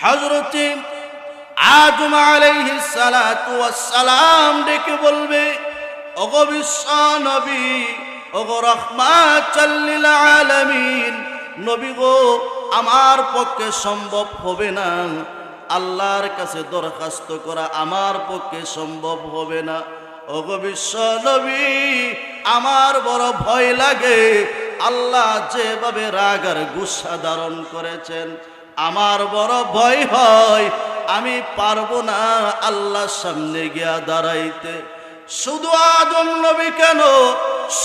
হযরতে আদম আলাইহিস সালাতু ওয়াস সালাম ডেকে বলবে, ওগো বিশ্ব নবী, ওগো রাহমাতাল লিল আলামিন নবী গো, আমার পক্ষে সম্ভব হবে না, আল্লাহর কাছে দরখাস্ত করা আমার পক্ষে সম্ভব হবে না। ওগো বিশ্ব নবী, আমার বড় ভয় লাগে, আল্লাহ যেভাবে রাগ আর গুসা ধারণ করেছেন, আমার বড় ভয় হয় আমি পারবো না আল্লাহর সামনে গিয়া দাঁড়াইতে। শুধু আদম নবী কেন,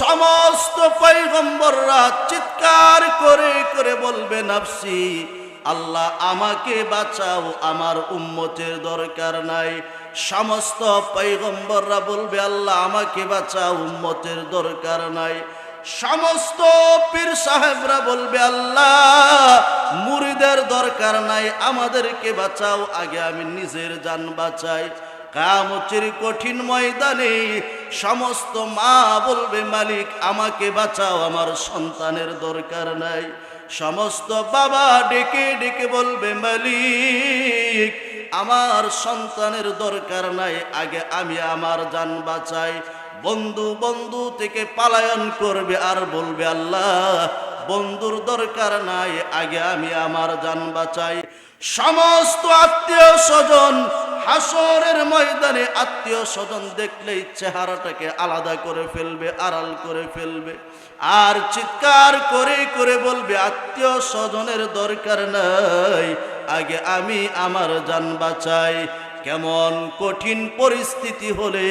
সমস্ত পয়গম্বররা চিৎকার করে করে বলবে নাফসি, আল্লাহ আমাকে বাঁচাও, আমার উম্মতের দরকার নাই। সমস্ত পয়গম্বররা বলবে আল্লাহ আমাকে বাঁচাও, উম্মতের দরকার নাই। সমস্ত পীর সাহেবরা বলবে আল্লাহ মুরিদের দরকার নাই, আমাদেরকে বাঁচাও, আগে আমি নিজের জান বাঁচাই। কিয়ামতের কঠিন ময়দানে সমস্ত মা বলবে মালিক আমাকে বাঁচাও, আমার সন্তানের দরকার নাই। সমস্ত বাবা ডেকে ডেকে বলবে মালিক আমার সন্তানের দরকার নাই, আগে আমি আমার জান বাঁচাই। বন্ধু বন্ধু থেকে পালায়ন করবে আর বলবে আল্লাহ বন্ধুর দরকার নাই, আগে আমি আমার জান বাঁচাই। সমস্ত আত্মীয় স্বজন হাসরের ময়দানে আত্মীয় স্বজন দেখলেই চেহারাটাকে আলাদা করে ফেলবে, আড়াল করে ফেলবে, আর চিৎকার করে করে বলবে আত্মীয় স্বজনের দরকার নাই, আগে আমি আমার জান বাঁচাই। কেমন কঠিন পরিস্থিতি হলে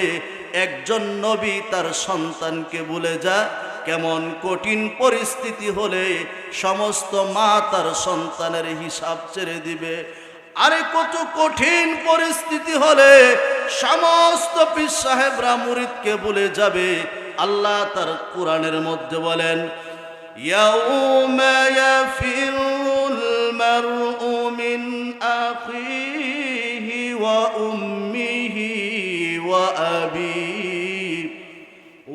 একজন নবী তার সন্তানকে ভুলে যায়, কেমন কঠিন পরিস্থিতি হলে সমস্ত মা তার সন্তানের হিসাব ছেড়ে দিবে। আরে কত কঠিন পরিস্থিতি হলে সমস্ত পীর সাহেবরা মুরিদকে ভুলে যাবে। আল্লাহ তার কোরআনের মধ্যে বলেন, ইয়াউমা ইয়াফিরুল মারউ মিন আখিহি ওয়া উম্মিহি ওয়া আবিহি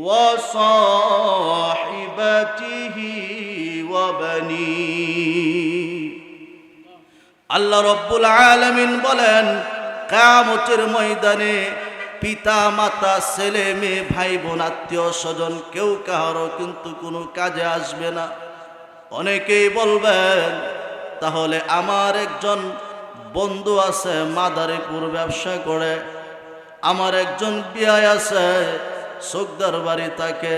ওয়া সাহিবাতিহি ওয়া বানিহি। আল্লাহ রব্বুল আলামিন বলেন কিয়ামতের ময়দানে পিতা মাতা ছেলে মেয়ে ভাই বোন আত্মীয় স্বজন কেউ কারো কিন্তু কোনো কাজে আসবে না। অনেকেই বলবেন তাহলে আমার একজন বন্ধু আছে মাদারীপুর ব্যবসা করে, আমার একজন বিয়াই আছে চোকদার বাড়ি থাকে,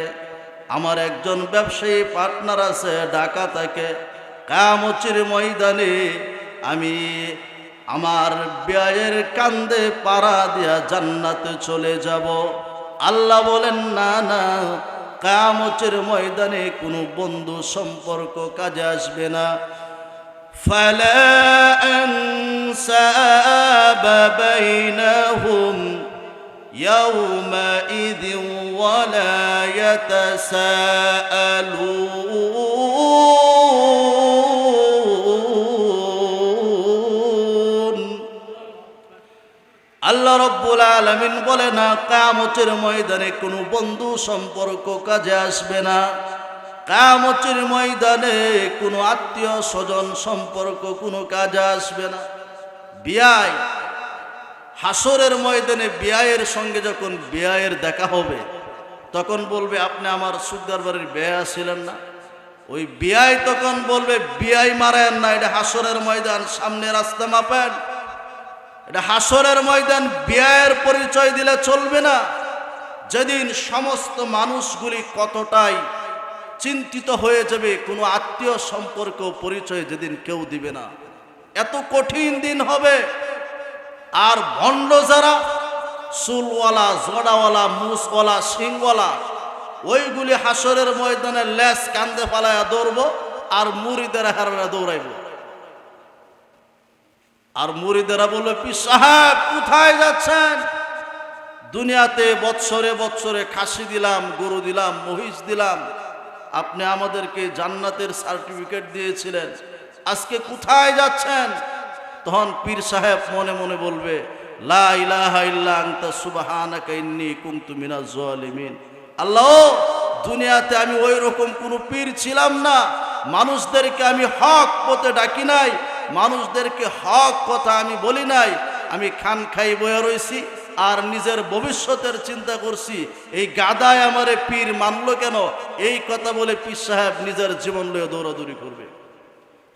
আমার একজন ব্যবসায়ী পার্টনার আছে ঢাকা থাকে, কিয়ামতের ময়দানে আমি আমার বিয়ের কান্দে পাড়া দিয়া জান্নাতে চলে যাব। আল্লাহ বলেন না না, কিয়ামতের ময়দানে কোনো বন্ধু সম্পর্ক কাজে আসবে না। ফালা আনসাবা বাইনাহুম ইয়াউমাইযিন ওয়ালা ইয়াতাসাআলুন। আল্লাহ রব্বুল আলামিন বলে না কিয়ামতের ময়দানে কোনো বন্ধু সম্পর্ক কাজে আসবে না, কিয়ামতের ময়দানে কোনো আত্মীয় স্বজন সম্পর্ক কোনো কাজে আসবে না। বিয়াই হাসরের ময়দানে বিয়ায়ের সঙ্গে যখন বিয়ায়ের দেখা হবে তখন বলবে আপনি আমার চোকদার বাড়ির বিয়া ছিলেন না। ওই বিয়াই তখন বলবে বিয়াই মারেন না, এটা হাসরের ময়দান, সামনে রাস্তা মাপেন, এটা হাসরের ময়দান, বিয়ায়ের পরিচয় দিলে চলবে না। যেদিন সমস্ত মানুষগুলি কতটাই চিন্তিত হয়ে যাবে, কোনো আত্মীয় সম্পর্ক পরিচয় যেদিন কেউ দিবে না, এত কঠিন দিন হবে। আর ভণ্ড যারা চুলওয়ালা জড়াওয়ালা মুছওয়ালা সিংওয়ালা ওইগুলি হাসরের ময়দানে লেজ কান্দে ফালায়া দৌড়বো, আর মুরিদেরা হারারা দৌড়াইব। আর মুরিদেরা বলবে পীর সাহেব কোথায় যাচ্ছেন? দুনিয়াতে বৎসরে বৎসরে খাসি দিলাম, গরু দিলাম, মহিষ দিলাম, আপনি আমাদেরকে জান্নাতের সার্টিফিকেট দিয়েছিলেন, আজকে কোথায় যাচ্ছেন? তখন পীর সাহেব মনে মনে বলবে লা ইলাহা ইল্লা আনতা সুবহানাকা ইন্নী কুনতু মিনাজ জালিমিন। আল্লাহ দুনিয়াতে আমি ওই রকম কোনো পীর ছিলাম না, মানুষদেরকে আমি হক পথে ডাকি নাই, মানুষদেরকে হক কথা আমি বলি নাই, আমি খান খাই বয়ে রয়েছি আর নিজের ভবিষ্যতের চিন্তা করছি। এই গাদায় আমারে পীর মানলো কেন, এই কথা বলে পীর সাহেব নিজের জীবন লয়ে দৌড়াদৌড়ি করবে।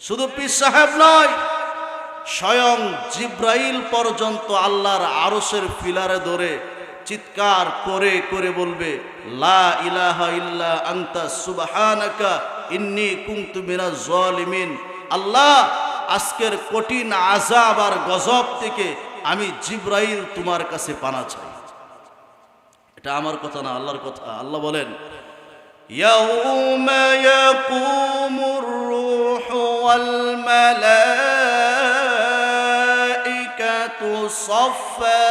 শুধু পীর সাহেব নয়, স্বয়ং জিব্রাইল পর্যন্ত আল্লাহর আরশের ফিলারে ধরে চিৎকার করে করে বলবে, লা ইলাহা ইল্লা আনতা সুবহানাকা ইন্নী কুনতু মিনাজ জালিমিন। আল্লাহ, আজকের কঠিন আযাব আর গজব থেকে আমি জিব্রাইল তোমার কাছে পানা চাই। এটা আমার কথা না, আল্লাহর কথা। আল্লাহ বলেন, ইয়াউমা ইয়াকুমুর রূহু ওয়াল মালাইকাতু সাফফা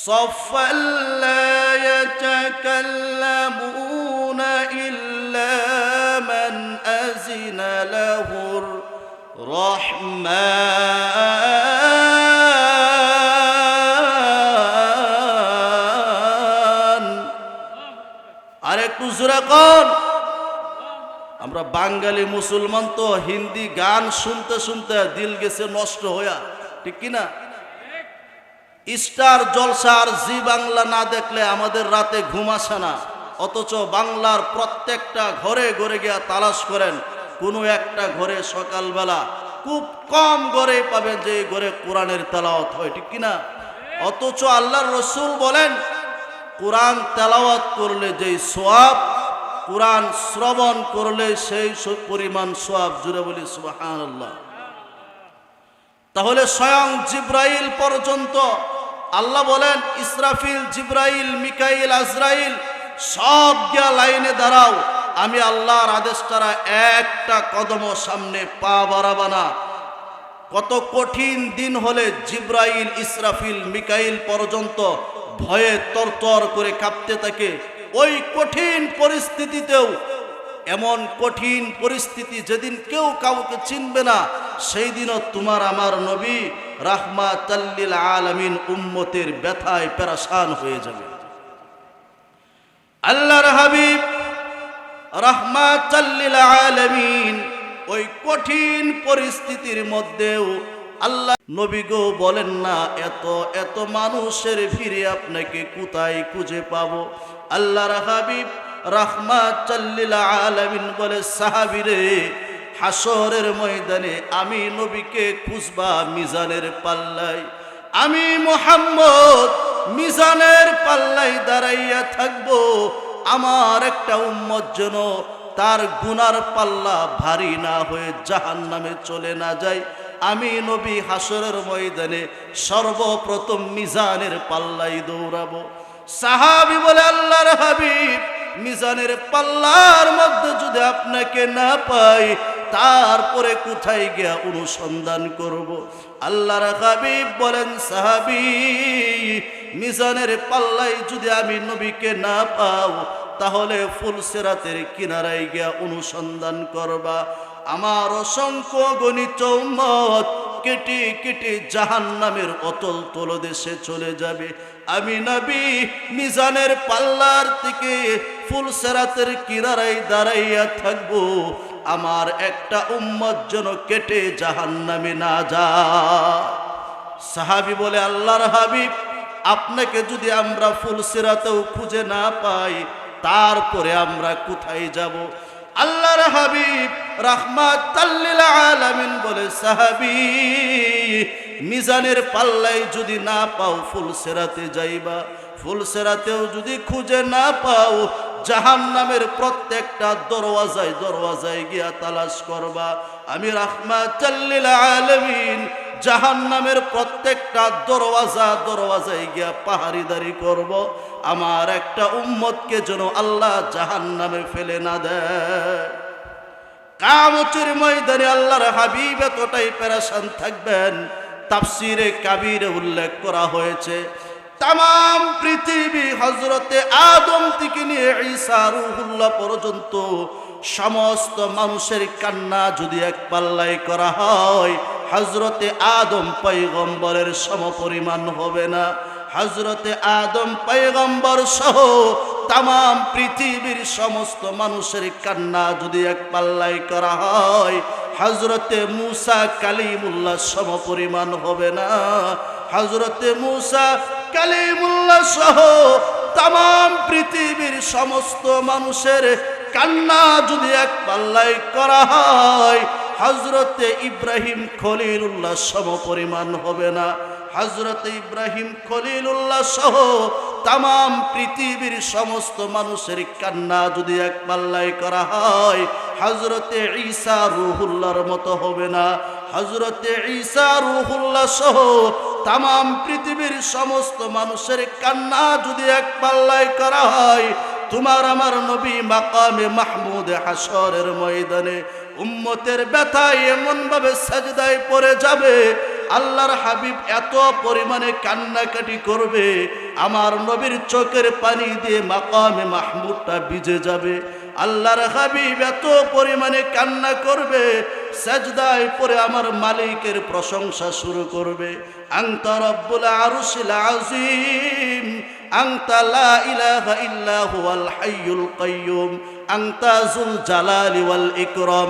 সাফফান লা ইয়াতাকাল্লামুনা ইল্লা মান আযিনা লাহুর রহমান। আর একটু জোরে কোন। আমরা বাঙালি মুসলমান তো হিন্দি গান শুনতে শুনতে দিল গেছে নষ্ট হইয়া, ঠিক কিনা? স্টার জলসার জি বাংলা না দেখলে আমাদের রাতে ঘুম আসে না, অথচ বাংলার প্রত্যেকটা ঘরে ঘরে গিয়া তালাশ করেন, কোনো একটা ঘরে সকালবেলা খুব কম ঘরে পাবেন যে ঘরে কোরআনের তেলাওয়াত হয়, ঠিক কিনা? অথচ আল্লাহর রসুল বলেন, কোরআন তেলাওয়াত করলে যেই সওয়াব, কোরআন শ্রবণ করলে সেই পরিমাণ সওয়াব। জুড়ে বলি সুবহানাল্লাহ। তাহলে স্বয়ং জিব্রাইল পর্যন্ত আল্লাহ বলেন, ইসরাফিল, জিব্রাইল, মিকাইল, আজরাইল সব গিয়া লাইনে দাঁড়াও, আমি আল্লাহর আদেশ ছাড়া একটা কদম সামনে পা বাড়াবা না। কত কঠিন দিন হলে জিব্রাইল, ইসরাফিল, মিকাইল পর্যন্ত ভয়ে তরতর করে কাঁপতে থাকে। ওই কঠিন পরিস্থিতিতেও, এমন কঠিন পরিস্থিতি যেদিন কেউ কাউকে চিনবে না, সেই দিনও তোমার আমার নবী রাহমাতাল লিল আলামিন উম্মতের ব্যথায় পেরেশান হয়ে যাবে। আল্লাহর হাবিব রাহমাতাল লিল আলামিন ওই কঠিন পরিস্থিতির মধ্যেও আল্লাহ নবী গো বলেন না, এত এত মানুষের ভিড়ে আপনাকে কোথায় খুঁজে পাবো? আল্লাহর হাবিব রাহমাতাল লিল আলামিন বলে, সাহাবীরে, হাসরের ময়দানে আমি নবীকে খুঁজবা মিজানের পাল্লায়। আমি মুহাম্মদ মিজানের পাল্লায় দাঁড়াইয়া থাকবো। আমার একটা উম্মত যেন তার গুনার পাল্লা ভারী না হয়ে জাহান্নামে চলে না যায়। আমি নবী হাসরের ময়দানে সর্বপ্রথম মিজানের পাল্লাই দৌড়াবো। সাহাবী বলে, আল্লাহর হাবিব, মিজানের পাল্লার মধ্যে যদি আপনাকে না পাই, তারপরে কোথায় গিয়া অনুসন্ধান করব? আল্লাহর হাবিব বলেন, সাহাবী, মিজানের পাল্লায় যদি আমি নবীকে না পাও, তাহলে ফুলসিরাতের কিনারায় গিয়া অনুসন্ধান করবা। আমার অসংখ্য গণিত উম্মত কেটে কেটে জাহান্নামের অতল তলদেশে চলে যাবে। আমি নবী মিজানের পাল্লার থেকে ফুলসিরাতের কিনারায় দাঁড়াইয়া থাকবো, আমার একটা উম্মত যেন কেটে জাহান্নামে না যায়। সাহাবী বলে, আল্লাহর হাবিব, আপনাকে যদি আমরা ফুলসিরাতেও খুঁজে না পাই, তারপরে আমরা কোথায় যাব? আল্লাহর হাবিব রাহমাতাল লিল আলামিন বলে, সাহাবী, মিজানের পাল্লায় যদি না পাও ফুলসিরাতে যাইবা। ফুলসিরাতেও যদি খুঁজে না পাও, জাহান্নামের প্রত্যেকটা দরওয়াজায় দরওয়াজায় গিয়া তালাশ করবা। আমি রাহমাতাল লিল আলামিন জাহান্নামের প্রত্যেকটা দরওয়াজা দরওয়াজায় গিয়া পাহারিদারি করব, আমার একটা উম্মতকে যেন আল্লাহ জাহান্নামে ফেলে না দেয়। কিয়ামতের ময়দানে আল্লাহর হাবিব এতটাই পেরেশান থাকবেন, তাফসিরে কাবীরে উল্লেখ করা হয়েছে, তাম পৃথিবী হযরতে আদম থেকে নিয়ে ঈসা রূহুল্লাহ পর্যন্ত সমস্ত মানুষের কান্না যদি এক পাল্লায় করা হয়, হযরতে আদম পয়গম্বরের সমপরিমাণ হবে না। হযরতে আদম পয়গম্বর সহ তাম পৃথিবীর সমস্ত মানুষের কান্না যদি এক পাল্লায় করা হয়, হযরতে মূসা কালিমুল্লাহ সমপরিমাণ হবে না। হযরতে মূসা কালিমুল্লাহ সহ তাম পৃথিবীর সমস্ত মানুষের কান্না যদি এক পাল্লায় করা হয়, হযরতে ইব্রাহিম খলিলুল্লাহ সমপরিমাণ হবে না। হযরতে ইব্রাহিম খলিলুল্লাহ সহ তাম পৃথিবীর সমস্ত মানুষের কান্না যদি এক পাল্লায় করা হয়, হযরতে ঈসা রূহুল্লাহর মতো হবে না। হযরতে ঈসা রূহুল্লাহ সহ তাম পৃথিবীর সমস্ত মানুষের কান্না যদি এক পাল্লায় করা হয়, তোমার আমার নবী মাকামে মাহমুদ হাশরের ময়দানে উম্মতের ব্যথায় এমন ভাবে সাজদায় পড়ে যাবে, আল্লাহর হাবিব এত পরিমাণে কান্নাকাটি করবে, আমার নবীর চোখের পানি দিয়ে মাকামে মাহমুদটা ভিজে যাবে। আল্লাহর হাবিব এত পরিমাণে কান্না করবে, সাজদায় পড়ে আমার মালিকের প্রশংসা শুরু করবে। আনতা রব্বুল আরশিল আযীম, আনতা লা ইলাহা ইল্লা হুয়াল হাইয়ুল কাইয়্যুম, আনতা যুল জালালি ওয়াল ইকরাম।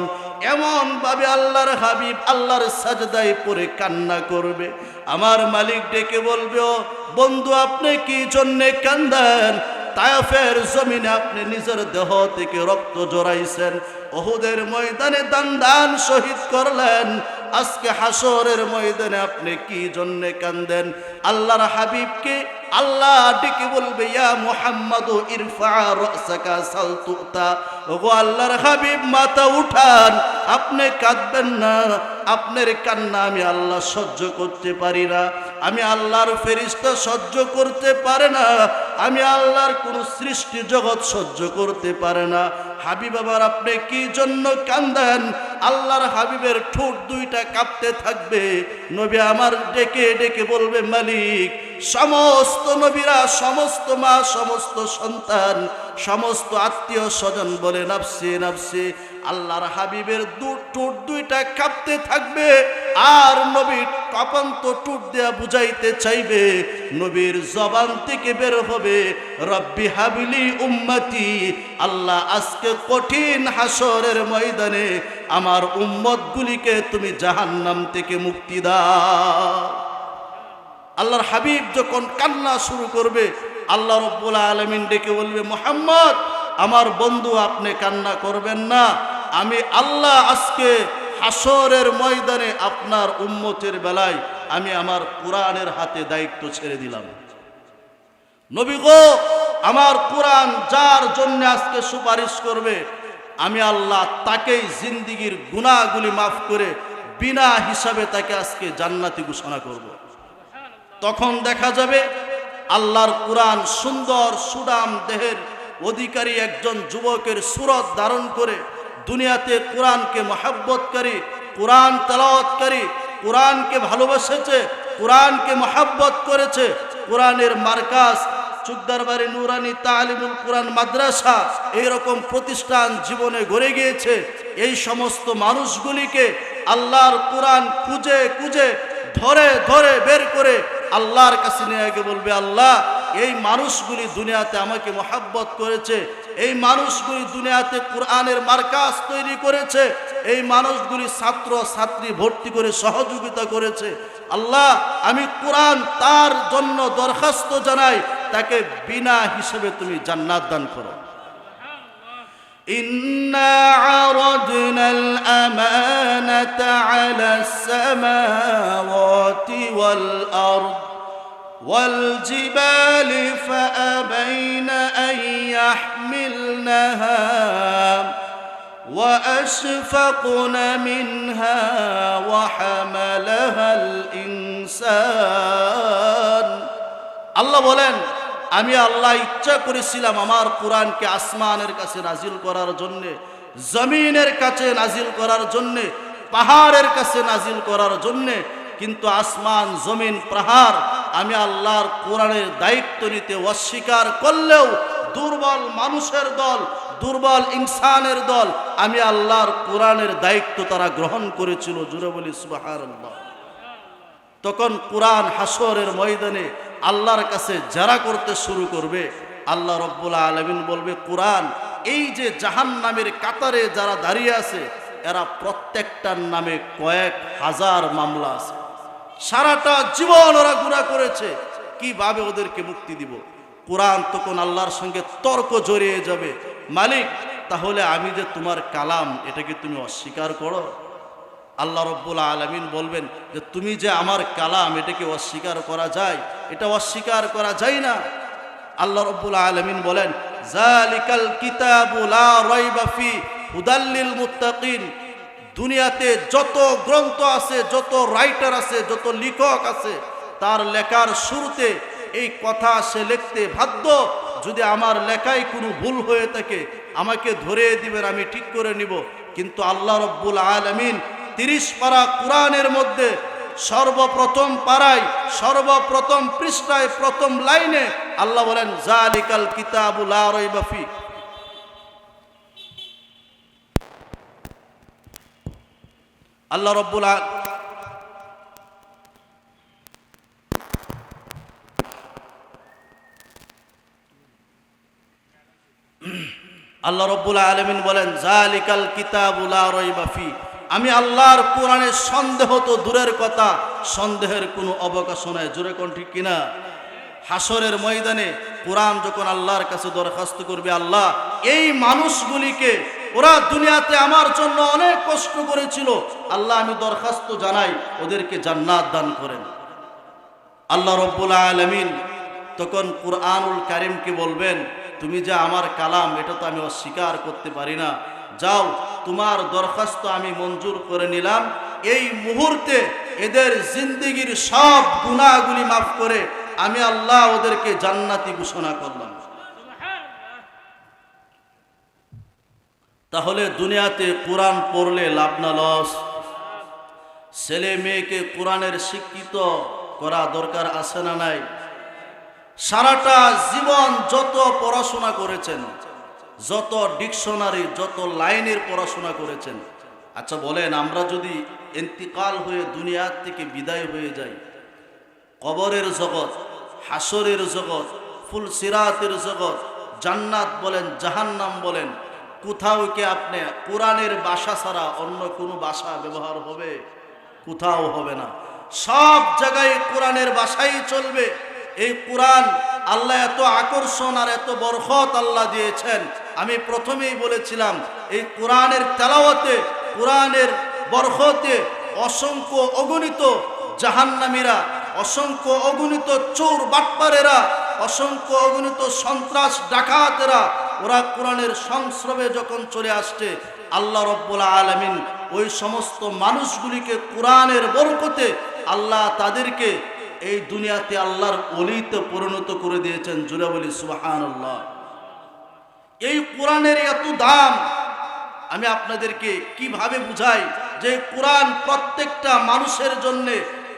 এমন ভাবে আল্লাহর হাবিব আল্লাহর সাজদায় পড়ে কান্না করবে। আমার মালিক ডেকে বলবে, ও বন্ধু, আপনি কি জন্যে কান্দেন? তায়েফের জমিনে আপনি নিজের দেহ থেকে রক্ত জড়াইছেন, উহুদের ময়দানে দান শহীদ করলেন, আজকে হাসরের ময়দানে আপনি কি জন্যে কান্দেন? আল্লাহর হাবিবকে আল্লাহ ডেকে বলবে, ইয়া মুহাম্মাদু ইরফা রাসাকা সাল তুতা। ওগো আল্লাহর হাবিব, মাথা উঠান, আপনি কাঁদবেন না। আপনার কান্না আমি আল্লাহ সহ্য করতে পারি না, আমি আল্লাহর ফেরেশতা সহ্য করতে পারে না, আমি আল্লাহর কোন সৃষ্টি জগৎ সহ্য করতে পারে না। হাবিব আবার আপনি কি জন্য কান্দেন? আল্লাহর হাবিবের ঠোঁট দুইটা কাঁপতে থাকবে। নবী আমার ডেকে ডেকে বলবে, মালিক, সমস্ত নবীরা, সমস্ত মা, সমস্ত সন্তান, সমস্ত আত্মীয় স্বজন বলে নাফসি নাফসি। আল্লাহর হাবিবের ঠোঁট দুইটা কাঁপতে থাকবে, আর নবীর কাঁপান্ত ঠোঁট দেয়া বুঝাইতে চাইবে, নবীর জবান থেকে বের হবে, রব্বি হাবিলি উম্মতি। আল্লাহ, আজকে কঠিন হাসরের ময়দানে আমার উম্মতগুলিকে তুমি জাহান্নাম থেকে মুক্তি দাও। আল্লাহর হাবিব যখন কান্না শুরু করবে, আল্লাহ রাব্বুল আলামিন ডেকে বলবে, মুহাম্মদ, আমার বন্ধু, আপনি কান্না করবেন না। আমি আল্লাহ আজকে হাসরের ময়দানে আপনার উম্মতের বেলায় আমি আমার কোরআনের হাতে দায়িত্ব ছেড়ে দিলাম। নবী গো, আমার কোরআন যার জন্য আজকে সুপারিশ করবে, আমি আল্লাহ তাকেই জিন্দিগির গুনাহগুলি মাফ করে বিনা হিসাবে তাকে আজকে জান্নাতি ঘোষণা করব। তখন দেখা যাবে আল্লাহর কোরআন সুন্দর সুদাম দেহের অধিকারী একজন যুবকের সুরত ধারণ করে দুনিয়াতে কোরআনকে মহব্বতকারী, কোরআন তেলাওয়াতকারী, কোরআনকে ভালোবেসেছে, কোরআনকে মহব্বত করেছে। কোরআনের মার্কাজ চুকদারবাড়ি নুরানি তালিমুল কোরআন মাদ্রাসা এইরকম প্রতিষ্ঠান জীবনে গড়ে গিয়েছে। এই সমস্ত মানুষগুলিকে আল্লাহর কোরআন খুঁজে খুঁজে ধরে ধরে বের করে আল্লাহর কাছে নিয়ে গিয়ে বলবে, আল্লাহ, এই মানুষগুলি দুনিয়াতে আমাকে মহব্বত করেছে, এই মানুষগুলি দুনিয়াতে কোরআনের মার্কাজ তৈরি করেছে, এই মানুষগুলি ছাত্র ছাত্রী ভর্তি করে সহযোগিতা করেছে। আল্লাহ, আমি কোরআন তার জন্য দরখাস্ত জানাই, তাকে বিনা হিসেবে তুমি জান্নাত দান করো। ইন্না আরাদনাল আমানাতা আলাস সামাওয়াতি ওয়াল আরদ ওয়াল জিবালি ফাআবাইনা আন ইয়াহমিলনাহা ওয়া আশফাকনা মিনহা ওয়া হামালাহাল ইনসান। আল্লাহ বলেন, আমি আল্লাহ ইচ্ছা করেছিলাম আমার কোরআনকে আসমানের কাছে নাজিল করার জন্যে, জমিনের কাছে নাজিল করার জন্যে, পাহাড়ের কাছে নাজিল করার জন্যে, কিন্তু আসমান জমিন পাহাড় আমি আল্লাহর কোরআনের দায়িত্ব নিতে অস্বীকার করলেও দুর্বল মানুষের দল, দুর্বল ইনসানের দল আমি আল্লাহর কোরআনের দায়িত্ব তারা গ্রহণ করেছিল। জুড়ে বলি সুবহানাল্লাহ। তখন কোরআন হাসরের ময়দানে আল্লাহর কাছে যারা করতে শুরু করবে, আল্লাহ রাব্বুল আলামিন বলবে, কোরআন এই যে জাহান্নামের কাতারে যারা দাঁড়িয়ে আছে এরা প্রত্যেকটার নামে কয়েক হাজার মামলা আছে। সারাটা জীবন ওরা গুনাহ করেছে, কিভাবে ওদেরকে মুক্তি দিব? কোরআন তখন আল্লাহর সঙ্গে তর্ক জড়িয়ে যাবে, মালিক তাহলে আমি যে তোমার কালাম এটাকে তুমি অস্বীকার করো? আল্লাহ রব্বুল আলামিন বলবেন যে তুমি যে আমার কালাম এটাকে অস্বীকার করা যায়? এটা অস্বীকার করা যায় না। আল্লাহ রব্বুল আলামিন বলেন যালিকাল কিতাবু লা রাইবা ফি হুদাল লিল মুত্তাকিন। দুনিয়াতে যত গ্রন্থ আছে, যত রাইটার আছে, যত লেখক আছে, তার লেখার শুরুতে এই কথা সে লিখতে বাধ্য, যদি আমার লেখায় কোনো ভুল হয়ে থাকে আমাকে ধরে দিবেন, আমি ঠিক করে নিব। কিন্তু আল্লাহ রব্বুল আলামিন 30 পারা কোরআনের মধ্যে সর্বপ্রথম পারায়, সর্বপ্রথম পৃষ্ঠায়, প্রথম লাইনে আল্লাহ বলেন যালিকাল কিতাবু লা রাইবা ফি। আল্লাহ রব্বুল আলামিন বলেন যালিকাল কিতাবু লা রাইবা ফি। আমি আল্লাহর কোরআনের সন্দেহ তো দূরের কথা, সন্দেহের কোনো অবকাশ নাই। জোরে কোন ঠিক কিনা? হাসরের ময়দানে কোরআন যখন আল্লাহর কাছে দরখাস্ত করবে, আল্লাহ এই মানুষগুলিকে, ওরা দুনিয়াতে আমার জন্য অনেক কষ্ট করেছিল, আল্লাহ আমি দরখাস্ত জানাই ওদেরকে জান্নাত দান করেন। আল্লাহ রব্বুল আলামিন তখন কুরআনুল কারীমকে বলবেন তুমি যে আমার কালাম এটা তো আমি অস্বীকার করতে পারি না, যাও তোমার দরখাস্ত আমি মঞ্জুর করে নিলাম, এই মুহূর্তে এদের জিন্দেগীর সব গুনাহগুলি মাফ করে আমি আল্লাহ ওদেরকে জান্নাতি ঘোষণা করলাম। তাহলে দুনিয়াতে কোরআন পড়লে লাভ না লস? ছেলে মেয়েকে কোরআনের শিক্ষিত করা দরকার আছে না নাই? সারাটা জীবন যত পড়াশোনা করেছেন, যত ডিকশনারি, যত লাইনের পড়াশোনা করেছেন, আচ্ছা বলেন আমরা যদি ইন্তিকাল হয়ে দুনিয়া থেকে বিদায় হয়ে যাই, কবরের জগৎ, হাসরের জগৎ, ফুল সিরাতের জগৎ, জান্নাত বলেন জাহান্নাম বলেন, কোথাও কি আপনি কোরআনের ভাষা ছাড়া অন্য কোনো ভাষা ব্যবহার হবে? কোথাও হবে না। সব জায়গায় কোরআনের ভাষাই চলবে। এই কোরআন আল্লাহ এত আকর্ষণ আর এত বরকত আল্লাহ দিয়েছেন। আমি প্রথমেই বলেছিলাম এই কোরআনের তেলাওয়াতে, কোরআনের বরকতে অসংখ্য অগণিত জাহান্নামীরা, অসংখ্য অগণিত চোর বাটপারেরা, অসংখ্য অগণিত সন্ত্রাস ডাকাতেরা ওরা কোরআনের সংস্রবে যখন চলে আসছে, আল্লাহ রব্বুল আলামিন ওই সমস্ত মানুষগুলিকে কোরআনের বরকতে আল্লাহ তাদেরকে এই দুনিয়াতে আল্লাহর ওলিতে পরিণত করে দিয়েছেন। জুড়ে বলি সুবহানাল্লাহ। এই কোরআনের এত দাম আমি আপনাদেরকে কিভাবে বুঝাই যে কোরআন প্রত্যেকটা মানুষের জন্য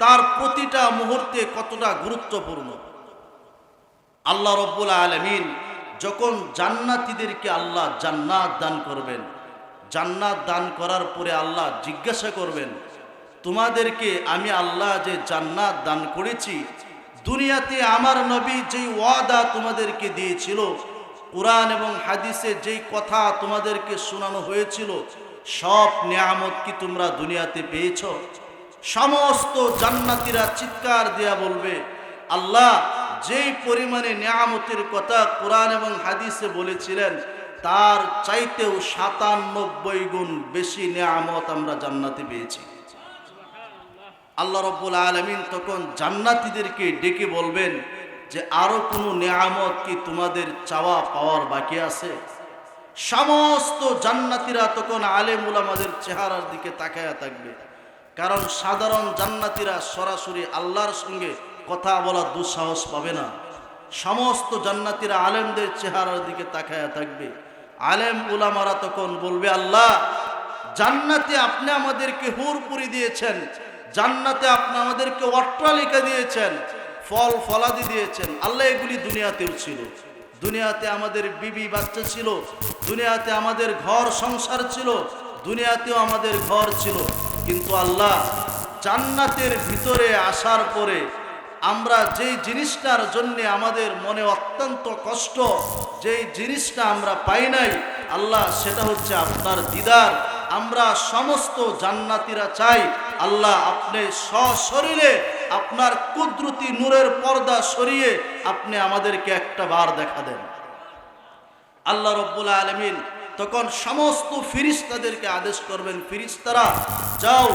তার প্রতিটা মুহূর্তে কতটা গুরুত্বপূর্ণ। আল্লাহ রব্বুল আলামিন যখন জান্নাতীদেরকে আল্লাহ জান্নাত দান করবেন, জান্নাত দান করার পরে আল্লাহ জিজ্ঞাসা করবেন তোমাদেরকে আমি আল্লাহ যে জান্নাত দান করেছি, দুনিয়াতে আমার নবী যেই ওয়াদা তোমাদেরকে দিয়েছিল, কোরআন এবং হাদিসে যেই কথা তোমাদেরকে শোনানো হয়েছিল, সব নিয়ামত কি তোমরা দুনিয়াতে পেয়েছ? সমস্ত জান্নাতীরা চিৎকার দিয়া বলবে আল্লাহ যেই পরিমাণে নিয়ামতের কথা কোরআন এবং হাদিসে বলেছিলেন তার চাইতেও 97 গুণ বেশি নিয়ামত আমরা জান্নাতে পেয়েছি। আল্লাহ রব্বুল আলামিন তখন জান্নাতীদেরকে ডেকে বলবেন যে আরো কোনো নিয়ামত কি তোমাদের চাওয়া পাওয়ার বাকি আছে? সমস্ত জান্নাতীরা তখন আলেম উলামাদের চেহারার দিকে তাকায়া থাকবে, কারণ সাধারণ জান্নাতীরা সরাসরি আল্লাহর সঙ্গে কথা বলার দুঃসাহস পাবে না। সমস্ত জান্নাতীরা আলেমদের চেহারার দিকে তাকায়া থাকবে। আলেম উলামারা তখন বলবে আল্লাহ জান্নাতে আপনি আমাদেরকে হুরপুরি দিয়েছেন, জান্নাতে আপনি আমাদেরকে অট্টালিকা দিয়েছেন, ফল ফলাদি দিয়েছেন, আল্লাহ এগুলি দুনিয়াতেও ছিল। দুনিয়াতে আমাদের বিবি বাচ্চা ছিল, দুনিয়াতে আমাদের ঘর সংসার ছিল, দুনিয়াতেও আমাদের ঘর ছিল, কিন্তু আল্লাহ জান্নাতের ভিতরে আসার পরে আমরা যেই জিনিসটার জন্য আমাদের মনে অত্যন্ত কষ্ট, যেই জিনিসটা আমরা পাই নাই আল্লাহ, সেটা হচ্ছে আপনার দিদার, আমরা সমস্ত জান্নাতীরা চাই আল্লাহ আপনি সশরীরে আপনার কুদরতি নূরের পর্দা সরিয়ে আপনি আমাদেরকে একটা বার দেখা দেন। আল্লাহ রাব্বুল আলামিন তখন সমস্ত ফেরেশতাদেরকে আদেশ করবেন, ফেরেশতারা যাও,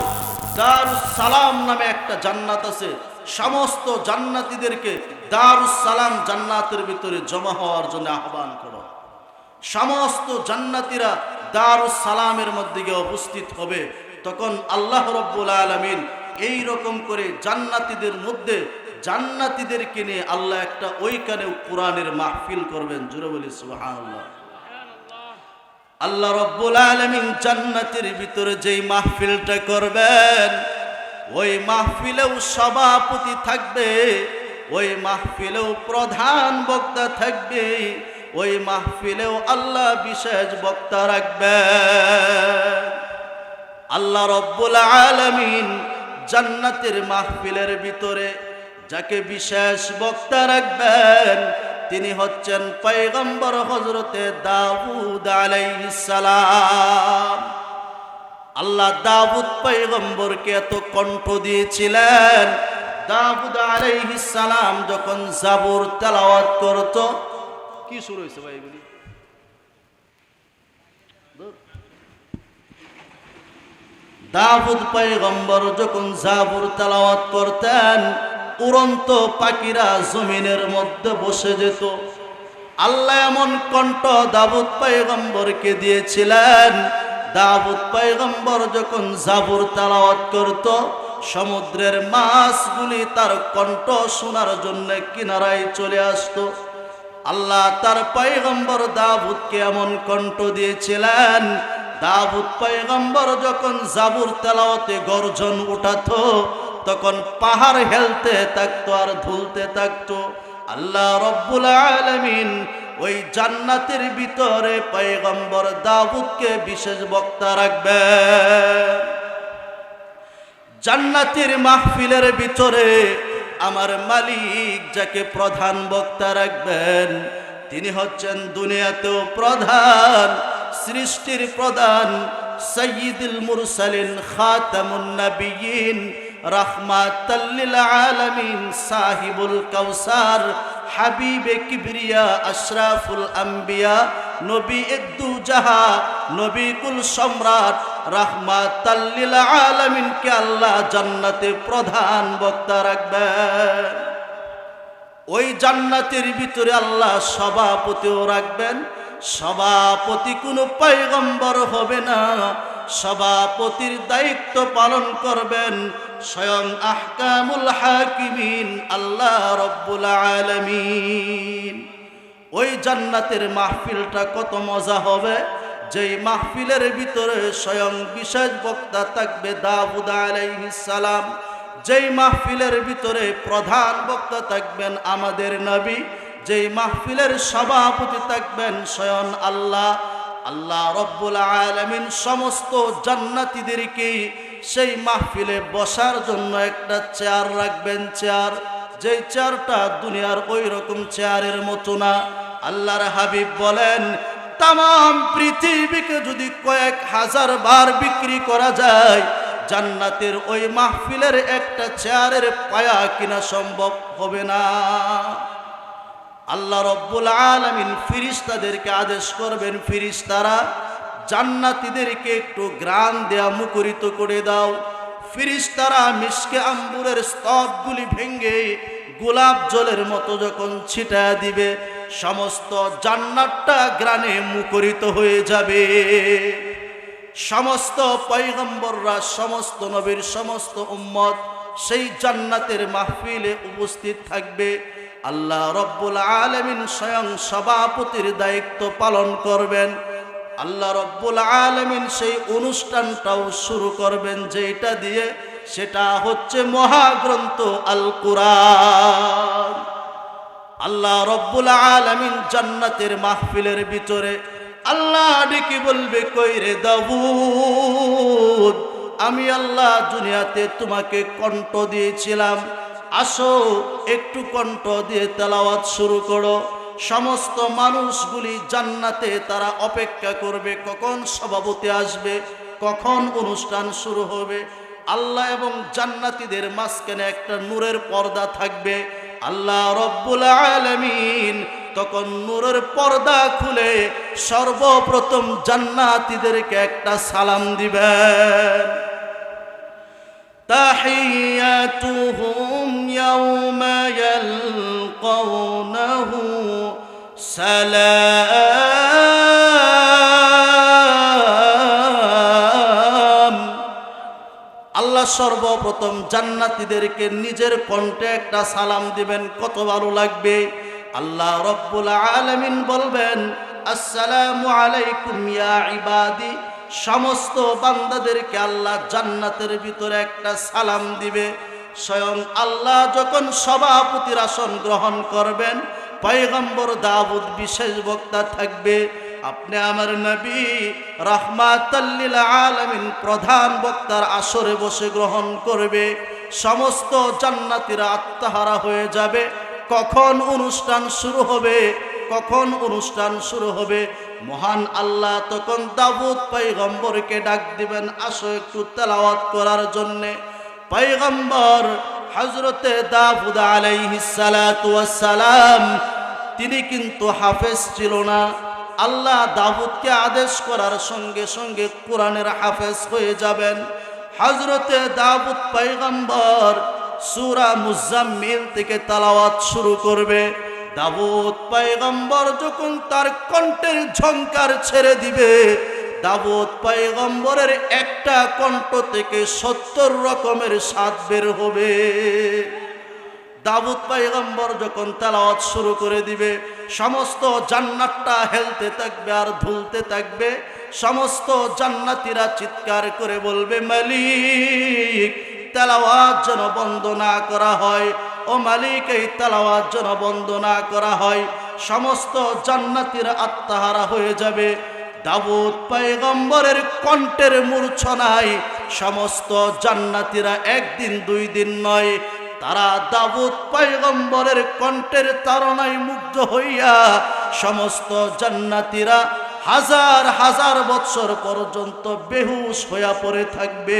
দারুস সালাম নামে একটা জান্নাত আছে, সমস্ত জান্নাতীদেরকে দারুস সালাম জান্নাতের ভিতরে জমা হওয়ার জন্য আহ্বান করো। সমস্ত জান্নাতীরা দারুস সালামের মধ্যে গিয়ে উপস্থিত হবে। তখন আল্লাহ রাব্বুল আলামিন এই রকম করে জান্নাতীদের মধ্যে জান্নাতীদেরকে নিয়ে আল্লাহ একটা ওইখানে কোরআনের মাহফিল করবেন। জোরে বলি সুবহানাল্লাহ। আল্লাহ রাব্বুল আলামিন জান্নাতের ভিতরে যেই মাহফিলটা করবেন, ওই মাহফিলেও সভাপতি থাকবে, ওই মাহফিলেও প্রধান বক্তা থাকবে, ওই মাহফিলেও আল্লাহ বিশেষ বক্তা রাখবেন। আল্লাহ রাব্বুল আলামিন জান্নাতের মাহফিলের ভিতরে যাকে বিশেষ বক্তা রাখবেন তিনি হচ্ছেন পয়গম্বর হযরতে দাউদ আলাইহিস সালাম। আল্লাহ দাউদ পয়গম্বরকে এত কণ্ঠ দিয়েছিলেন, দাউদ আলাইহিস সালাম যখন জাবুর তেলাওয়াত করত, কি শুরু হয়েছে ভাই এগুলি? দাউদ পয়গম্বর যখন জাবুর তেলাওয়াত করতেন, উড়ন্ত পাখিরা জমিনের মধ্যে বসে যেত। আল্লাহ এমন কণ্ঠ দাউদ পয়গম্বরকে দিয়েছিলেন, দাউদ পয়গম্বর যখন জাবুর তেলাওয়াত করত, সমুদ্রের মাছগুলি তার কণ্ঠ শোনার জন্য কিনারায় চলে আসতো। আল্লাহ তার পয়গম্বর দাউদকে এমন কণ্ঠ দিয়েছিলেন, দাউদ পয়গম্বর যখন জাবুর তেলাওয়াতে গর্জন উঠাতো তখন পাহাড় হেলতে থাকতো আর ধুলতে থাকতো। আল্লাহ রাব্বুল আলামিন ওই জান্নাতের ভিতরে পয়গম্বর দাউদকে বিশেষ বক্তা রাখবেন। জান্নাতের মাহফিলের ভিতরে আমার মালিক যাকে প্রধান বক্তা রাখবেন তিনি হচ্ছেন দুনিয়াতেও প্রধান, সৃষ্টির প্রধান, সাইয়্যিদুল মুরসালিন, খাতামুন নবিয়্যিন, রাহমাতাল লিল আলামিন, সাহিবুল কাউসার, হাবিবে কিবরিয়া, আশরাফুল আম্বিয়া, নবী একদু জাহা, নবী কুল সম্রাট, রাহমাতাল লিল আলামিনকে আল্লাহ জান্নাতে প্রধান বক্তা রাখবেন। ওই জান্নাতের ভিতরে আল্লাহ সভাপতিও রাখবেন। সভাপতি কোনো পয়গম্বর হবে না, সভাপতির দায়িত্ব পালন করবেন স্বয়ং আহকামুল হাকিমিন আল্লাহ রাব্বুল আলামিন। ওই জান্নাতের মাহফিলটা কত মজা হবে, যেই মাহফিলের ভিতরে স্বয়ং বিশেষ বক্তা থাকবে দাউদ আলাইহিস সালাম, যেই মাহফিলের ভিতরে প্রধান বক্তা থাকবেন আমাদের নবী, যেই মাহফিলের সভাপতি থাকবেন স্বয়ং আল্লাহ। আল্লাহ রাব্বুল আলামিন সমস্ত জান্নাতীদেরকে সেই মাহফিলে বসার জন্য একটা চেয়ার রাখবেন, চেয়ার, যেই চেয়ারটা দুনিয়ার ওই রকম চেয়ারের মতো না। আল্লাহর হাবিব বলেন তাম পৃথিবীকে যদি কয়েক হাজার বার বিক্রি করা যায়, জান্নাতের ওই মাহফিলের একটা চেয়ারের পায়া কিনা সম্ভব হবে না। আল্লাহ রাব্বুল আলামিন ফেরেশতাদেরকে আদেশ করবেন, ফেরেশতারা জান্নাতীদেরকে একটু গ্রান দেয়া মুখরিত করে দাও। ফেরেশতারা মিশকে আম্বুরের স্তবগুলি ভেঙে গোলাপ জলের মতো যখন ছিটায় দিবে, সমস্ত জান্নাতটা গ্রানে মুখরিত হয়ে যাবে। সমস্ত পয়গম্বররা, সমস্ত নবীর সমস্ত উম্মত সেই জান্নাতের মাহফিলে উপস্থিত থাকবে। আল্লাহ রাব্বুল আলামিন স্বয়ং সভাপতির দায়িত্ব পালন করবেন। আল্লাহ রাব্বুল আলামিন সেই অনুষ্ঠানটাও শুরু করবেন যেটা দিয়ে, সেটা হচ্ছে মহাগ্রন্থ আল কুরআন। আল্লাহ রাব্বুল আলামিন জান্নাতের মাহফিলের ভিতরে আল্লাহ ডেকে বলবে, কই রে দাউদ, আমি আল্লাহ দুনিয়াতে তোমাকে কণ্ঠ দিয়েছিলাম, আসো একটু কণ্ঠ দিয়ে তেলাওয়াত শুরু করো। সমস্ত মানুষগুলি জান্নাতে তারা অপেক্ষা করবে কখন সভাপতি আসবে, কখন অনুষ্ঠান শুরু হবে? আল্লাহ এবং জান্নাতীদের মাঝখানে একটা নূরের পর্দা থাকবে। আল্লাহ রব্বুল আলামিন তখন নূরের পর্দা খুলে সর্বপ্রথম জান্নাতীদেরকে একটা সালাম দিবেন। তাহিয়াতুহুম ইয়াউমা ইয়ালকাউনাহু সালাম। আল্লাহ সর্বপ্রথম জান্নাতীদেরকে নিজের কণ্ঠে একটা সালাম দিবেন। কত ভালো লাগবে। আল্লাহ রব্বুল আলামিন বলবেন, আসসালামু আলাইকুম ইয়া ইবাদি। সমস্ত বান্দাদেরকে আল্লাহ জান্নাতের ভিতরে একটা সালাম দিবে। স্বয়ং আল্লাহ যখন সভাপতির আসন গ্রহণ করবেন, পয়গম্বর দাউদ বিশেষ বক্তা থাকবে। আপনি আমার নবী রাহমাতাল লিল আলামিন প্রধান বক্তার আসরে বসে গ্রহণ করবে। সমস্ত জান্নাতীরা আত্মহারা হয়ে যাবে। কখন অনুষ্ঠান শুরু হবে? কখন অনুষ্ঠান শুরু হবে? মহান আল্লাহ তখন দাউদ পয়গম্বরকে ডাক দিবেন, আসো একটু তেলাওয়াত করার জন্যে। পয়গম্বর হযরতে দাউদ আলাইহিস সালাতু ওয়াস সালাম তিনি কিন্তু হাফেজ ছিল না। আল্লাহ দাউদকে আদেশ করার সঙ্গে সঙ্গে কোরআনের হাফেজ হয়ে যাবেন। হযরতে দাউদ পয়গম্বর সূরা মুজাম্মিল থেকে তেলাওয়াত শুরু করবে। দাউদ পয়গম্বর যখন তার কণ্ঠের ঝংকার ছেড়ে দিবে, দাউদ পয়গম্বরের একটা কণ্ঠ থেকে 70 রকমের স্বাদ বের হবে। দাউদ পয়গম্বর যখন তেলাওয়াত শুরু করে দিবে, সমস্ত জান্নাতটা হেলতে থাকবে আর ধুলতে থাকবে। সমস্ত জান্নাতীরা চিৎকার করে বলবে, মালিক তেলাওয়াত যেন বন্ধ না করা হয়, ও মালিক এই তেলাওয়াত যেন বন্ধ না করা হয়। সমস্ত জান্নাতীরা আত্মহারা হয়ে যাবে। দাউদ পয়গম্বরের কণ্ঠের মূর্ছনায় সমস্ত জান্নাতীরা একদিন দুই দিন নয়, তারা দাউদ পয়গম্বরের কণ্ঠের তাড়নায় মুগ্ধ হইয়া সমস্ত জান্নাতীরা হাজার হাজার বৎসর পর্যন্ত বেহুশ হইয়া পড়ে থাকবে।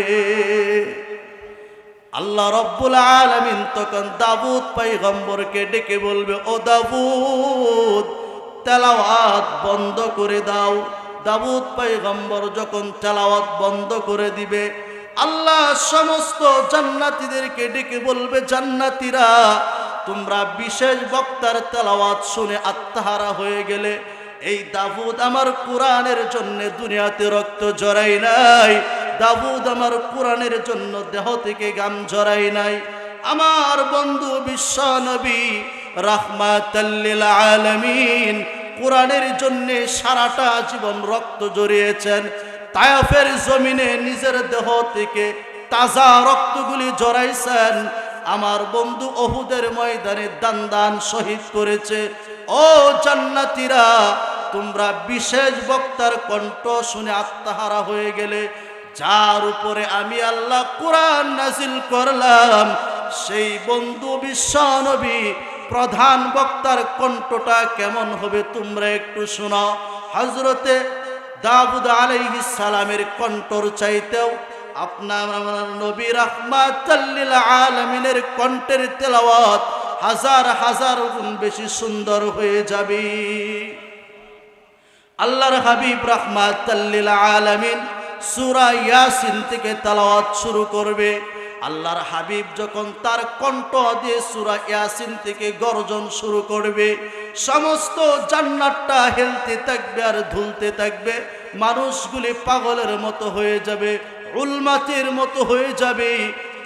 আল্লাহ রব্বুল আলামিন তখন দাউদ পয়গম্বরকে ডেকে বলবে, ও দাউদ তেলাওয়াত বন্ধ করে দাও। দাউদ পয়গম্বর যখন তেলাওয়াত বন্ধ করে দিবে, আল্লাহ সমস্ত জান্নাতীদেরকে ডেকে বলবে, জান্নাতীরা তোমরা বিশেষ বক্তার তেলাওয়াত শুনে আত্মহারা হয়ে গেলে। এই দাউদ আমার কোরআনের জন্য দুনিয়াতে রক্ত ঝরাই নাই, দাউদ আমার কোরআনের জন্য দেহ থেকে গাম ঝরাই নাই। আমার বন্ধু বিশ্ব নবী রাহমাতাল লিল আলামিন কোরআনের জন্য সারাটা জীবন রক্ত ঝরিয়েছেন। তায়েফের জমিনে নিজের দেহ থেকে তাজা রক্তগুলি ঝরাইছেন। আমার বন্ধু উহুদের ময়দানে দান দান শহীদ করেছে। ও জান্নাতীরা তোমরা বিশেষ বক্তার কণ্ঠ শুনে আত্মহারা হয়ে গেলে, যার উপরে আমি আল্লাহ কোরআন নাজিল করলাম, সেই বন্ধু বিশ্ব নবী প্রধান বক্তার কণ্ঠটা কেমন হবে তোমরা একটু শোনো। হযরতে দাউদ আলাইহিস সালামের কণ্ঠর চাইতেও আপনার আমার নবী রাহমাতাল লিল আলামিনের কণ্ঠের তেলাওয়াত হাজার হাজার গুণ বেশি সুন্দর হয়ে যাবে। আল্লাহর হাবিব রাহমাতাল লিল আলামিন সূরা ইয়াসিন থেকে তেলাওয়াত শুরু করবে। আল্লাহর হাবিব যখন তার কণ্ঠ দিয়ে সূরা ইয়াসিন থেকে গর্জন শুরু করবে, সমস্ত জান্নাতটা হেলতে থাকবে আর ধুলতে থাকবে। মানুষগুলি পাগলের মতো হয়ে যাবে, উলমাতির মতো হয়ে যাবে,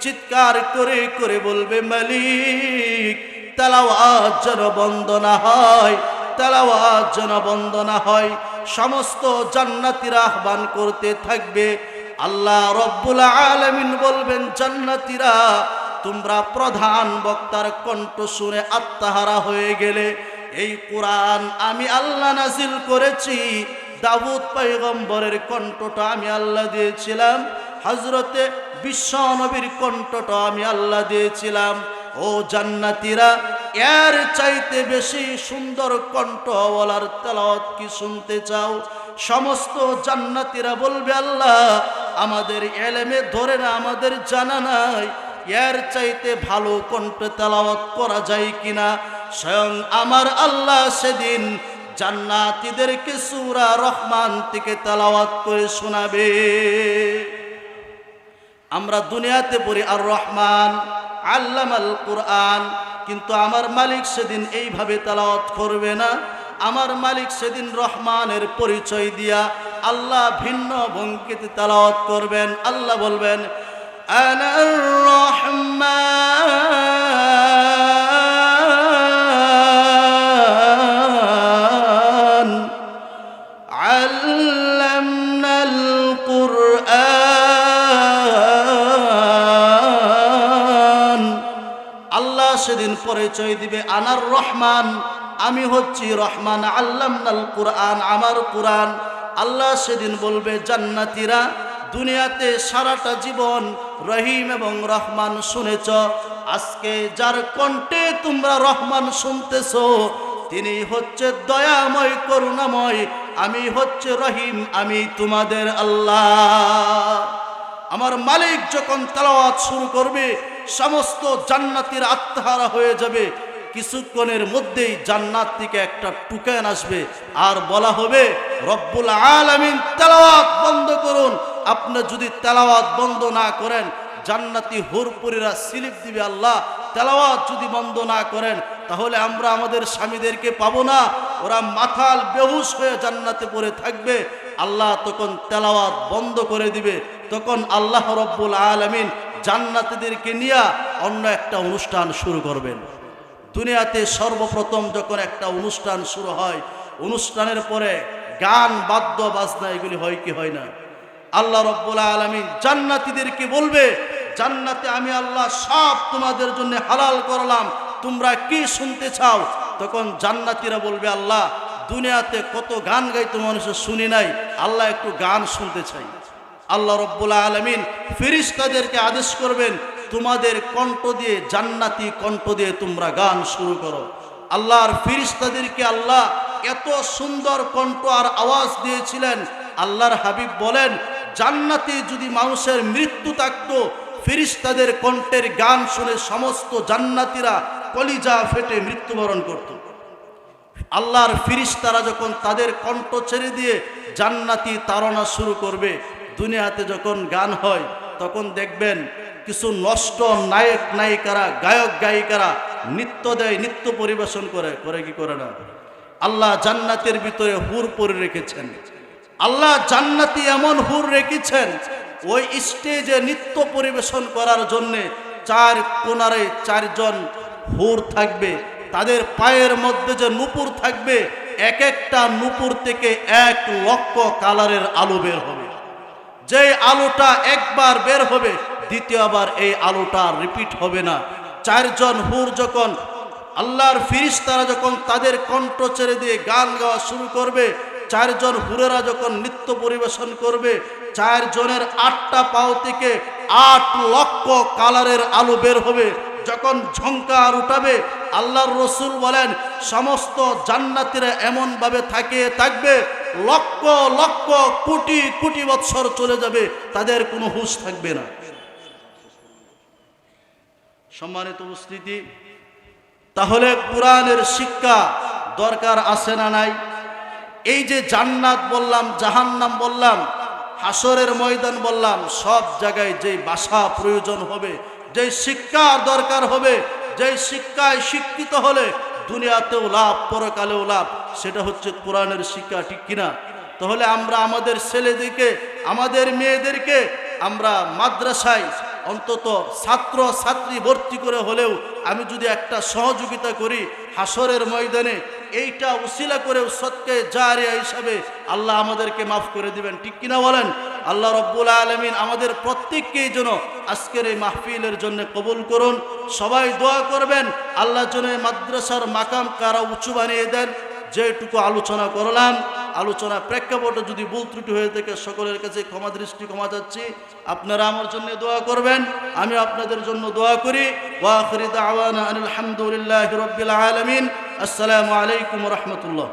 চিৎকার করে করে বলবে, মালিক তেলাওয়াত যেন বন্ধ না হয়, তেলাওয়াত যেন বন্ধ না হয়। সমস্ত জান্নাতীরা আহ্বান করতে থাকবে। আল্লাহ রব্বুল আলামিন বলবেন, জান্নাতীরা তোমরা প্রধান বক্তার কণ্ঠ শুনে আত্মহারা হয়ে গেলে। এই কোরআন আমি আল্লাহ নাজিল করেছি, দাউদ পয়গম্বরের কণ্ঠটা আমি আল্লাহ দিয়েছিলাম, হযরতে বিশ্ব নবীর কণ্ঠটা আমি আল্লাহ দিয়েছিলাম। ও জান্নাতীরা এর চাইতে বেশি সুন্দর কণ্ঠওয়ালার তেলাওয়াত কি শুনতে চাও? সমস্ত জান্নাতীরা বলবে, আল্লাহ আমাদের এলেমে ধরে না, আমাদের জানা নাই এর চাইতে ভালো কণ্ঠে তেলাওয়াত করা যায় কিনা। স্বয়ং আমার আল্লাহ সেদিন জান্নাতীদেরকে সূরা রহমান থেকে তেলাওয়াত করে শোনাবে। আমরা দুনিয়াতে পড়ি আর রহমান আল্লামাল কুরআন, কিন্তু আমার মালিক সেদিন এইভাবে তেলাওয়াত করবে না। আমার মালিক সেদিন রহমানের পরিচয় দিয়া আল্লাহ ভিন্ন ভঙ্গিতে তেলাওয়াত করবেন। আল্লাহ বলবেন আনার রহমান আল্লামনাল কুরআন। আল্লাহ সেদিন পরিচয় দিবে আনার রহমান, আমি হচ্ছি রহমান, আল্লামনাল কুরআন, আমার কুরআন। আল্লাহ সেদিন বলবে জান্নাতীরা দুনিয়াতে সারাটা জীবন রহিম এবং রহমান শুনেছ, আজকে যার কণ্ঠে তোমরা রহমান শুনতেছো তিনি হচ্ছে দয়াময় করুণাময়, আমি হচ্ছে রহিম, আমি তোমাদের আল্লাহ। আমার মালিক যখন তেলাওয়াত শুরু করবে সমস্ত জান্নাতীর আত্মহারা হয়ে যাবে। কিছুক্ষণের মধ্যেই জান্নাত থেকে একটা টুকান আসবে আর বলা হবে রব্বুল আলামিন তেলাওয়াত বন্ধ করুন। আপনি যদি তেলাওয়াত বন্ধ না করেন জান্নাতি হুরপুরীরা স্লিপ দিবে, আল্লাহ তেলাওয়াত যদি বন্ধ না করেন তাহলে আমরা আমাদের স্বামীদেরকে পাবো না, ওরা মাথাল বেহুশ হয়ে জান্নাতে পড়ে থাকবে। আল্লাহ তখন তেলাওয়াত বন্ধ করে দিবে। তখন আল্লাহ রব্বুল আলামিন জান্নাতীদেরকে নিয়ে অন্য একটা অনুষ্ঠান শুরু করবেন। দুনিয়াতে সর্বপ্রথম যখন একটা অনুষ্ঠান শুরু হয়, অনুষ্ঠানের পরে গান বাদ্য বাজনা এগুলি হয় কি হয় না? আল্লাহ রব্বুল আলামিন জান্নাতীদেরকে বলবে জান্নাতে আমি আল্লাহ সব তোমাদের জন্য হালাল করলাম, তোমরা কি শুনতে চাও? তখন জান্নাতীরা বলবে আল্লাহ দুনিয়াতে কত গান গাইতো মানুষের শুনি নাই, আল্লাহ একটু গান শুনতে চাই। আল্লাহ রব্বুল আলামিন ফেরেশতাদেরকে আদেশ করবেন তোমাদের কণ্ঠ দিয়ে, জান্নাতি কণ্ঠ দিয়ে তোমরা গান শুরু করো। আল্লাহর ফেরেশতাদেরকে আল্লাহ এত সুন্দর কণ্ঠ আর আওয়াজ দিয়েছিলেন। আল্লাহর হাবিব বলেন জান্নাতে যদি মানুষের মৃত্যু থাকতো ফেরেশতাদের কণ্ঠের গান শুনে সমস্ত জান্নাতীরা কলিজা ফেটে মৃত্যুবরণ করত। আল্লাহর ফেরেশতারা যখন তাদের কণ্ঠ ছেড়ে দিয়ে জান্নাতি তাড়না শুরু করবে, দুনিয়াতে যখন গান হয় তখন দেখবেন কিছু নষ্ট নায়ক নায়িকারা, গায়ক গায়িকারা নৃত্য দেয়, নৃত্য পরিবেশন করে কি করে না? আল্লাহ জান্নাতের ভিতরে হুর পরে রেখেছেন। আল্লাহ জান্নাতি এমন হুর রেখেছেন ওই স্টেজে নৃত্য পরিবেশন করার জন্যে চার কোনারে চারজন হুর থাকবে। তাদের পায়ের মধ্যে যে নূপুর থাকবে এক একটা নূপুর থেকে 1 লক্ষ কালারের আলো বের হবে। যে আলোটা একবার বের হবে দ্বিতীয়বার এই আলোটা রিপিট হবে না। চারজন হুর যখন আল্লাহর ফেরেশতারা যখন তাদের কণ্ঠ ছেড়ে দিয়ে গান গাওয়া শুরু করবে, চারজন হুরেরা যখন নৃত্য পরিবেশন করবে, চারজনের 8টা পাও থেকে 8 লক্ষ কালারের আলো বের হবে। যখন ঝংকার উঠাবে আল্লাহর রসুল বলেন সমস্ত জান্নাতীরা এমন ভাবে থাকবে লক্ষ লক্ষ কোটি কোটি বৎসর চলে যাবে, তাদের কোনো হুঁশ থাকবে না। সম্মানিত উপস্থিতি, তাহলে কোরআনের শিক্ষা দরকার আছে না নাই? এই যে জান্নাত বললাম, জাহান্নাম বললাম, হাসরের ময়দান বললাম, সব জায়গায় যে ভাষা প্রয়োজন হবে, যে শিক্ষার দরকার হবে, যে শিক্ষায় শিক্ষিত হলে দুনিয়াতেও লাভ পরকালেও লাভ, সেটা হচ্ছে কোরআনের শিক্ষা, ঠিক কিনা? তাহলে আমরা আমাদের ছেলেদেরকে, আমাদের মেয়েদেরকে আমরা মাদ্রাসায় অন্তত ছাত্র ছাত্রী ভর্তি করে হলেও আমি যদি একটা সহযোগিতা করি হাসরের ময়দানে, এইটা উসিলা করে সদকে জারিয়া হিসাবে আল্লাহ আমাদেরকে মাফ করে দিবেন, ঠিক কিনা বলেন? আল্লাহ রব্বুল আলামিন আমাদের প্রত্যেককেই যেন আজকের এই মাহফিলের জন্য কবুল করুন। সবাই দোয়া করবেন আল্লাহ যেন মাদ্রাসার মাকাম কারা উঁচু বানিয়ে দেন। যেটুকু আলোচনা করলাম, আলোচনা প্রেক্ষাপটে যদি ভুল ত্রুটি হয়ে থাকে সকলের কাছে ক্ষমা দৃষ্টি ক্ষমা চাচ্ছি। আপনারা আমার জন্য দোয়া করবেন, আমি আপনাদের জন্য দোয়া করি। ওয়া আখিরু দাওয়ানা আলহামদুলিল্লাহি রাব্বিল আলামিন। আসসালামু আলাইকুম ওয়া রাহমাতুল্লাহ।